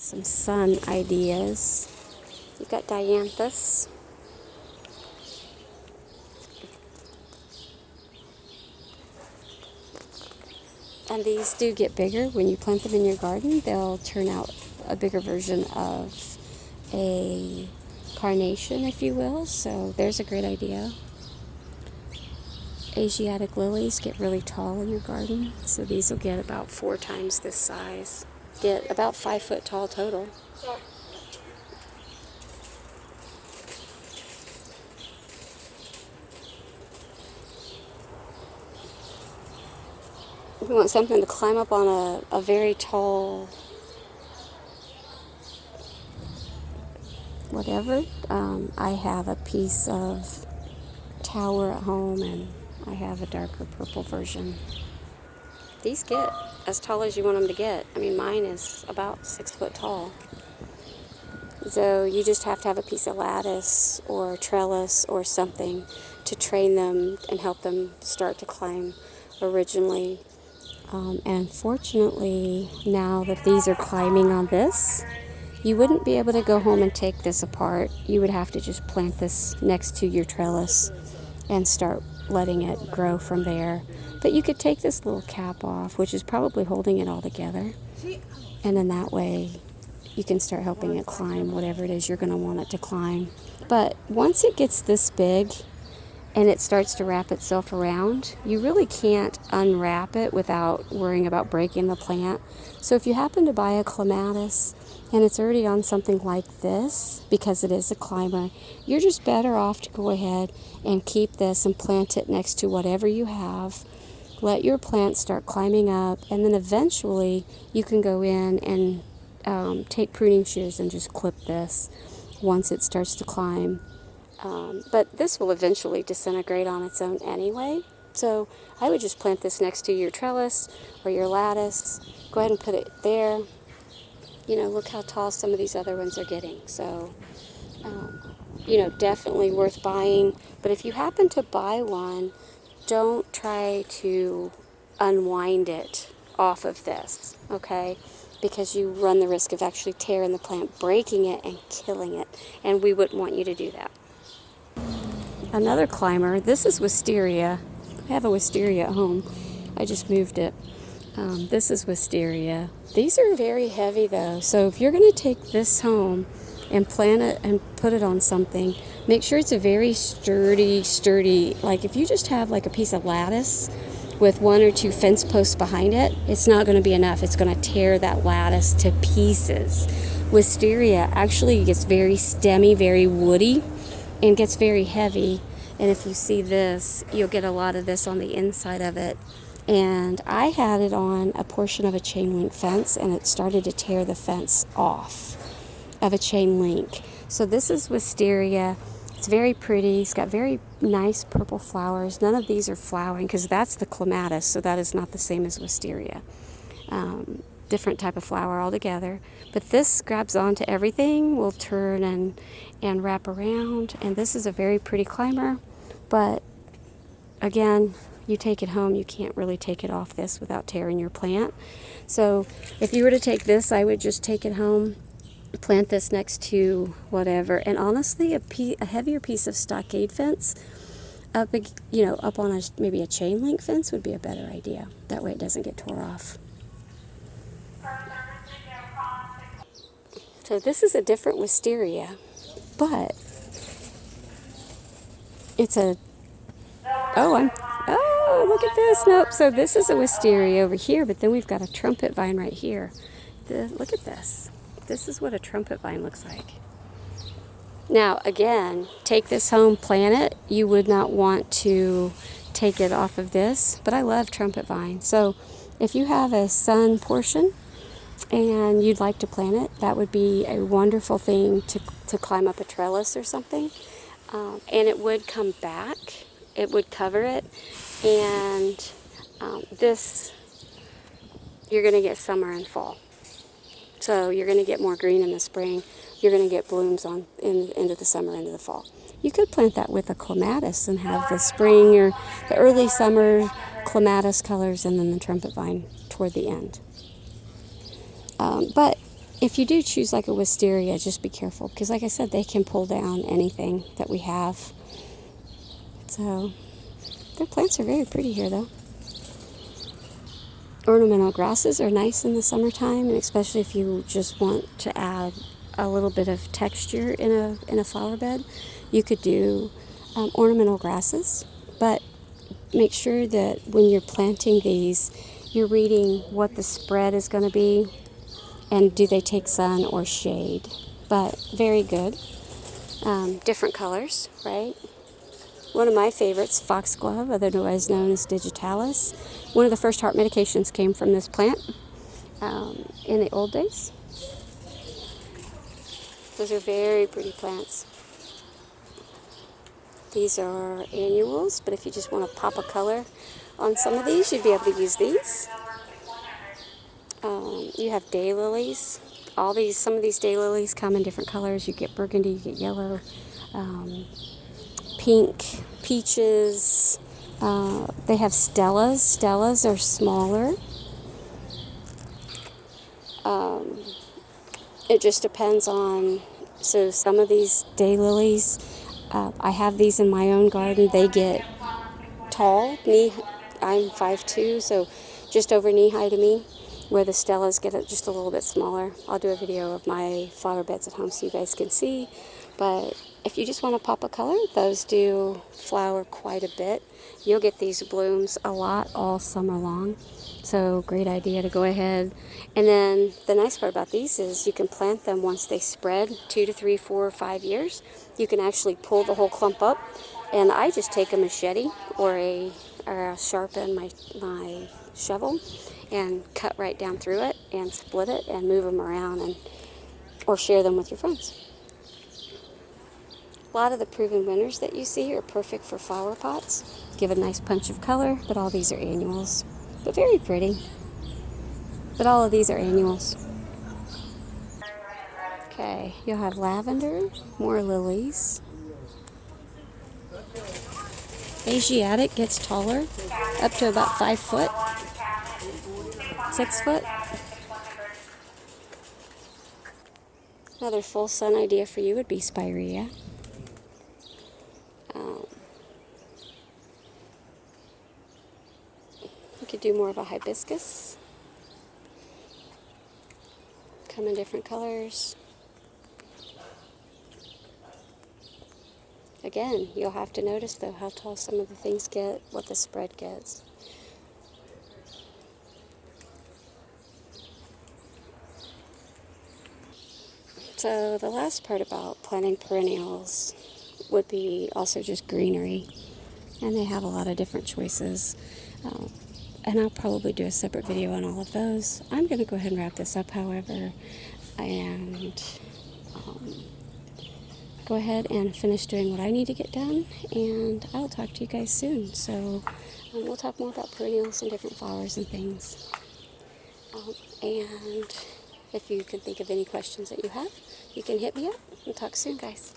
Some sun ideas. You've got dianthus. And these do get bigger when you plant them in your garden. They'll turn out a bigger version of a carnation, if you will. So there's a great idea. Asiatic lilies get really tall in your garden. So these will get about 4 times this size. Get about 5 foot tall total. We want something to climb up on a very tall whatever. I have a piece of tower at home, and I have a darker purple version. These get as tall as you want them to get. I mean, mine is about 6 foot tall. So you just have to have a piece of lattice or trellis or something to train them and help them start to climb originally. And fortunately, now that these are climbing on this, you wouldn't be able to go home and take this apart. You would have to just plant this next to your trellis and start letting it grow from there. But you could take this little cap off, which is probably holding it all together. And then that way you can start helping it climb whatever it is you're going to want it to climb. But once it gets this big and it starts to wrap itself around, you really can't unwrap it without worrying about breaking the plant. So if you happen to buy a clematis and it's already on something like this, because it is a climber, you're just better off to go ahead and keep this and plant it next to whatever you have. Let your plant start climbing up, and then eventually you can go in and take pruning shears and just clip this once it starts to climb. But this will eventually disintegrate on its own anyway. So I would just plant this next to your trellis or your lattice. Go ahead and put it there. You know, look how tall some of these other ones are getting. So, definitely worth buying. But if you happen to buy one, don't try to unwind it off of this, okay? Because you run the risk of actually tearing the plant, breaking it, and killing it. And we wouldn't want you to do that. Another climber, this is wisteria. I have a wisteria at home. I just moved it. This is wisteria. These are very heavy though, so if you're going to take this home and plant it and put it on something, make sure it's a very sturdy, like if you just have like a piece of lattice with 1 or 2 fence posts behind it, it's not going to be enough. It's going to tear that lattice to pieces. Wisteria actually gets very stemmy, very woody, and gets very heavy. And if you see this, you'll get a lot of this on the inside of it. And I had it on a portion of a chain link fence, and it started to tear the fence off of a chain link. So this is wisteria. It's very pretty. It's got very nice purple flowers. None of these are flowering because that's the clematis, so that is not the same as wisteria. Different type of flower altogether. But this grabs onto everything, will turn and wrap around. And this is a very pretty climber. But again, you take it home, you can't really take it off this without tearing your plant. So if you were to take this, I would just take it home, plant this next to whatever. And honestly, a heavier piece of stockade fence up on maybe a chain link fence would be a better idea. That way it doesn't get tore off. So this is a different wisteria, but it's look at this. Nope. So this is a wisteria over here, but then we've got a trumpet vine right here. Look at this. This is what a trumpet vine looks like. Now, again, take this home, plant it. You would not want to take it off of this, but I love trumpet vine. So if you have a sun portion and you'd like to plant it, that would be a wonderful thing to climb up a trellis or something. And it would come back. It would cover it. And this, you're going to get summer and fall. So you're going to get more green in the spring. You're going to get blooms into the summer, into the fall. You could plant that with a clematis and have the spring or the early summer clematis colors and then the trumpet vine toward the end. But if you do choose like a wisteria, just be careful because, like I said, they can pull down anything that we have. So their plants are very pretty here, though. Ornamental grasses are nice in the summertime, and especially if you just want to add a little bit of texture in a flower bed, you could do ornamental grasses. But make sure that when you're planting these, you're reading what the spread is going to be and do they take sun or shade. But very good. Different colors, right? One of my favorites, foxglove, otherwise known as digitalis. One of the first heart medications came from this plant in the old days. Those are very pretty plants. These are annuals, but if you just want to pop a color on some of these, you'd be able to use these. You have daylilies. Some of these daylilies come in different colors. You get burgundy, you get yellow, pink, peaches. They have stellas. Stellas are smaller. It just depends on, so some of these daylilies, I have these in my own garden. They get tall. I'm 5'2", so just over knee high to me, where the stellas get just a little bit smaller. I'll do a video of my flower beds at home so you guys can see. But if you just want to pop a color, those do flower quite a bit. You'll get these blooms a lot all summer long. So great idea to go ahead. And then the nice part about these is you can plant them once they spread 2 to 3, 4, or 5 years. You can actually pull the whole clump up. And I just take a machete or I'll sharpen my shovel and cut right down through it and split it and move them around or share them with your friends. A lot of the proven winners that you see are perfect for flower pots. Give a nice punch of color, but all these are annuals. But very pretty. But all of these are annuals. Okay, you'll have lavender, more lilies. Asiatic gets taller, up to about 5 foot, 6 foot. Another full sun idea for you would be spirea. You could do more of a hibiscus. Come in different colors. Again, you'll have to notice though how tall some of the things get, what the spread gets. So the last part about planting perennials would be also just greenery. And they have a lot of different choices. And I'll probably do a separate video on all of those. I'm going to go ahead and wrap this up, however, and go ahead and finish doing what I need to get done, and I'll talk to you guys soon. So we'll talk more about perennials and different flowers and things. And if you can think of any questions that you have, you can hit me up. We'll talk soon, guys.